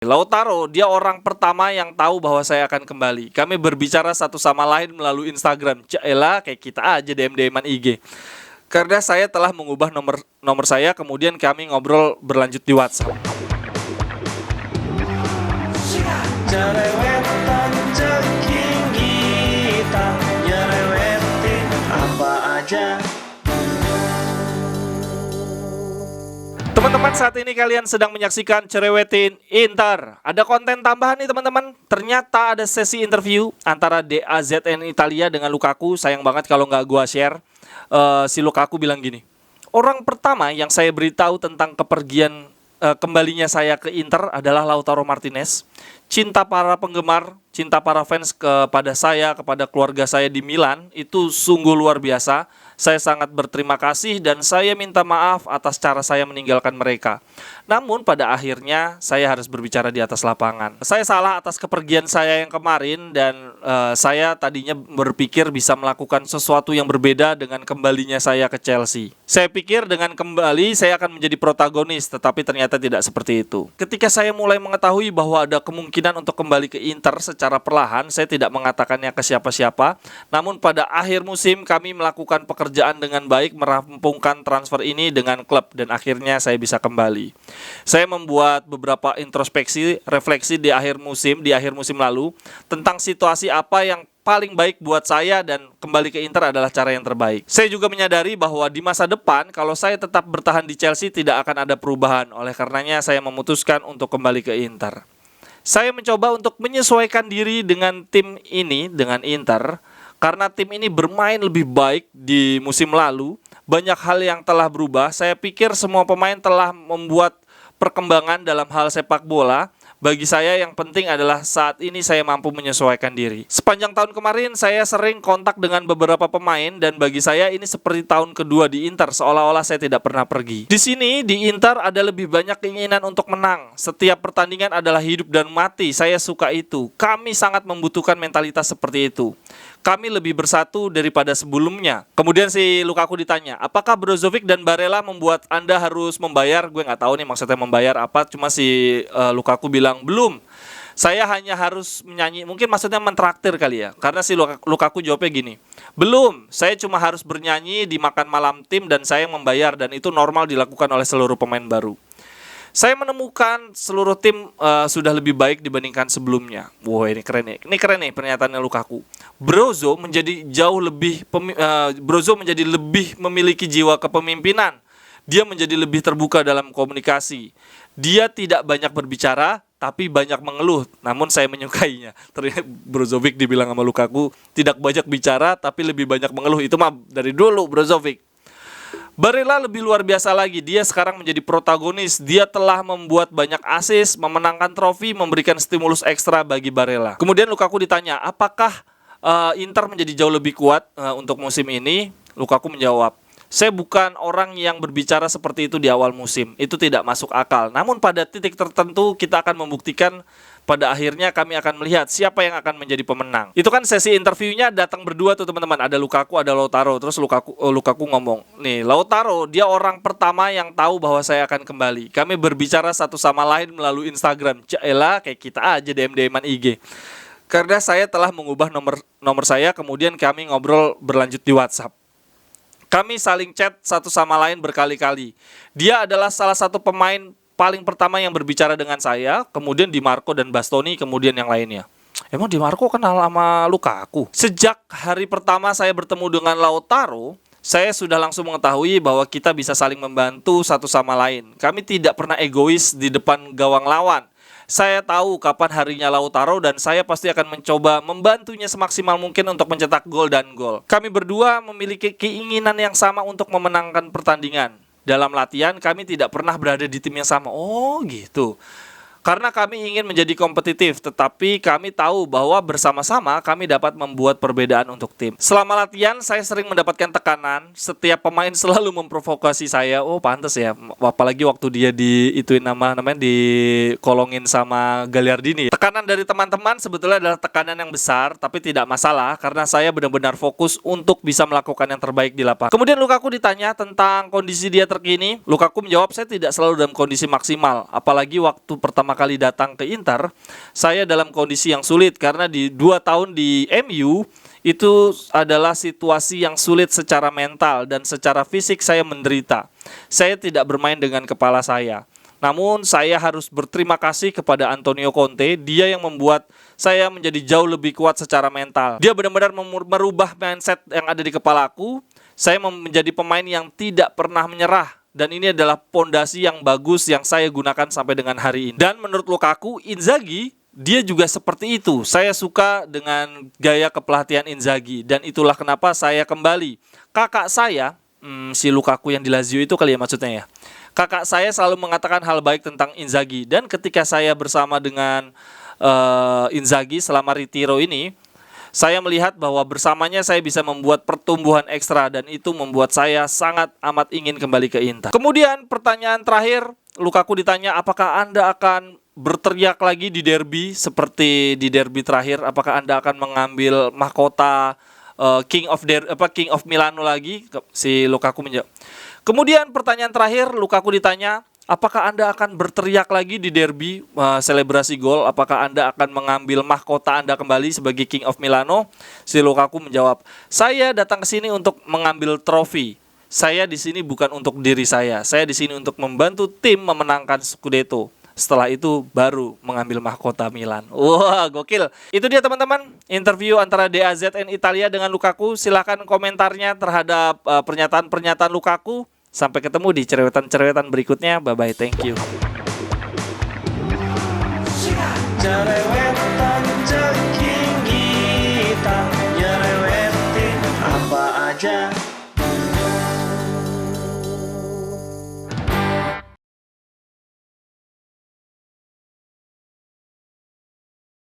Lautaro, dia orang pertama yang tahu bahwa saya akan kembali. Kami berbicara satu sama lain melalui Instagram. Yaelah, kayak kita aja DM-DM-an IG. Karena saya telah mengubah nomor saya, kemudian kami ngobrol berlanjut di WhatsApp. Jerewetan ceking kita, nyerewetin apa aja. Teman-teman, saat ini kalian sedang menyaksikan Cerewetin Inter. Ada konten tambahan nih teman-teman. Ternyata ada sesi interview antara DAZN Italia dengan Lukaku. Sayang banget kalau nggak gua share. Si Lukaku bilang gini, orang pertama yang saya beritahu tentang kepergian kembalinya saya ke Inter adalah Lautaro Martinez. Cinta para penggemar, cinta para fans kepada saya, kepada keluarga saya di Milan itu sungguh luar biasa. Saya sangat berterima kasih dan saya minta maaf atas cara saya meninggalkan mereka. Namun pada akhirnya saya harus berbicara di atas lapangan. Saya salah atas kepergian saya yang kemarin dan saya tadinya berpikir bisa melakukan sesuatu yang berbeda dengan kembalinya saya ke Chelsea. Saya pikir dengan kembali saya akan menjadi protagonis, tetapi ternyata tidak seperti itu. Ketika saya mulai mengetahui bahwa ada kemungkinan untuk kembali ke Inter secara perlahan, saya tidak mengatakannya ke siapa-siapa. Namun pada akhir musim kami melakukan pekerjaan dengan baik, merampungkan transfer ini dengan klub dan akhirnya saya bisa kembali. Saya membuat beberapa introspeksi, refleksi di akhir musim lalu tentang situasi apa yang paling baik buat saya dan kembali ke Inter adalah cara yang terbaik. Saya juga menyadari bahwa di masa depan kalau saya tetap bertahan di Chelsea tidak akan ada perubahan. Oleh karenanya saya memutuskan untuk kembali ke Inter. Saya mencoba untuk menyesuaikan diri dengan tim ini, dengan Inter, karena tim ini bermain lebih baik di musim lalu. Banyak hal yang telah berubah. Saya pikir semua pemain telah membuat perkembangan dalam hal sepak bola. Bagi saya yang penting adalah saat ini saya mampu menyesuaikan diri. Sepanjang tahun kemarin saya sering kontak dengan beberapa pemain dan bagi saya ini seperti tahun kedua di Inter, seolah-olah saya tidak pernah pergi. Di sini di Inter ada lebih banyak keinginan untuk menang. Setiap pertandingan adalah hidup dan mati. Saya suka itu. Kami sangat membutuhkan mentalitas seperti itu. Kami lebih bersatu daripada sebelumnya. Kemudian si Lukaku ditanya, apakah Brozovic dan Barella membuat Anda harus membayar? Gue nggak tahu nih maksudnya membayar apa. Cuma si Lukaku bilang belum. Saya hanya harus menyanyi. Mungkin maksudnya mentraktir kali ya. Karena si Lukaku jawabnya gini, belum. Saya cuma harus bernyanyi di makan malam tim dan saya yang membayar dan itu normal dilakukan oleh seluruh pemain baru. Saya menemukan seluruh tim sudah lebih baik dibandingkan sebelumnya. Wah, ini keren nih. Ini keren nih pernyataannya Lukaku. Brozo menjadi lebih memiliki jiwa kepemimpinan. Dia menjadi lebih terbuka dalam komunikasi. Dia tidak banyak berbicara, tapi banyak mengeluh. Namun saya menyukainya. Ternyata Brozovic dibilang sama Lukaku tidak banyak bicara, tapi lebih banyak mengeluh. Itu mah dari dulu Brozovic. Barella lebih luar biasa lagi. Dia sekarang menjadi protagonis. Dia telah membuat banyak assist, memenangkan trofi, memberikan stimulus ekstra bagi Barella. Kemudian Lukaku ditanya, apakah Inter menjadi jauh lebih kuat untuk musim ini? Lukaku menjawab, saya bukan orang yang berbicara seperti itu di awal musim. Itu tidak masuk akal. Namun pada titik tertentu kita akan membuktikan. Pada akhirnya kami akan melihat siapa yang akan menjadi pemenang. Itu kan sesi interviewnya datang berdua tuh teman-teman. Ada Lukaku, ada Lautaro. Terus Lukaku ngomong, nih Lautaro dia orang pertama yang tahu bahwa saya akan kembali. Kami berbicara satu sama lain melalui Instagram. Yaelah, kayak kita aja DM-DM-an IG. Karena saya telah mengubah nomor saya, kemudian kami ngobrol berlanjut di WhatsApp. Kami saling chat satu sama lain berkali-kali. Dia adalah salah satu pemain paling pertama yang berbicara dengan saya, kemudian Di Marco dan Bastoni, kemudian yang lainnya. Emang Di Marco kenal sama Lukaku? Sejak hari pertama saya bertemu dengan Lautaro, saya sudah langsung mengetahui bahwa kita bisa saling membantu satu sama lain. Kami tidak pernah egois di depan gawang lawan. Saya tahu kapan harinya Lautaro dan saya pasti akan mencoba membantunya semaksimal mungkin untuk mencetak gol dan gol. Kami berdua memiliki keinginan yang sama untuk memenangkan pertandingan. Dalam latihan kami tidak pernah berada di tim yang sama. Oh gitu. Karena kami ingin menjadi kompetitif, tetapi kami tahu bahwa bersama-sama kami dapat membuat perbedaan untuk tim. Selama latihan, saya sering mendapatkan tekanan. Setiap pemain selalu memprovokasi saya. Oh, pantas ya. Apalagi waktu dia namanya dikolongin sama Gagliardini. Tekanan dari teman-teman sebetulnya adalah tekanan yang besar, tapi tidak masalah karena saya benar-benar fokus untuk bisa melakukan yang terbaik di lapangan. Kemudian Lukaku ditanya tentang kondisi dia terkini. Lukaku menjawab, saya tidak selalu dalam kondisi maksimal, apalagi waktu pertama kali datang ke Inter, saya dalam kondisi yang sulit karena di 2 tahun di MU itu adalah situasi yang sulit secara mental dan secara fisik saya menderita. Saya tidak bermain dengan kepala saya. Namun saya harus berterima kasih kepada Antonio Conte, dia yang membuat saya menjadi jauh lebih kuat secara mental. Dia benar-benar merubah mindset yang ada di kepalaku. Saya menjadi pemain yang tidak pernah menyerah. Dan ini adalah pondasi yang bagus yang saya gunakan sampai dengan hari ini. Dan menurut Lukaku, Inzaghi, dia juga seperti itu. Saya suka dengan gaya kepelatihan Inzaghi. Dan itulah kenapa saya kembali. Kakak saya, si Lukaku yang di Lazio itu kali ya maksudnya ya. Kakak saya selalu mengatakan hal baik tentang Inzaghi. Dan ketika saya bersama dengan Inzaghi selama Retiro ini, saya melihat bahwa bersamanya saya bisa membuat pertumbuhan ekstra. Dan itu membuat saya sangat amat ingin kembali ke Inter. Kemudian pertanyaan terakhir, Lukaku ditanya apakah Anda akan berteriak lagi di derby seperti di derby terakhir. Apakah Anda akan mengambil mahkota King of Milano lagi? Si Lukaku menjawab. Kemudian pertanyaan terakhir, Lukaku ditanya, apakah Anda akan berteriak lagi di derby selebrasi gol? Apakah Anda akan mengambil mahkota Anda kembali sebagai King of Milano? Si Lukaku menjawab, saya datang ke sini untuk mengambil trofi. Saya di sini bukan untuk diri saya. Saya di sini untuk membantu tim memenangkan Scudetto. Setelah itu baru mengambil mahkota Milan. Wah, gokil. Itu dia teman-teman, interview antara DAZN Italia dengan Lukaku. Silahkan komentarnya terhadap pernyataan-pernyataan Lukaku. Sampai ketemu di cerewetan-cerewetan berikutnya. Bye-bye, thank you. Cerewet.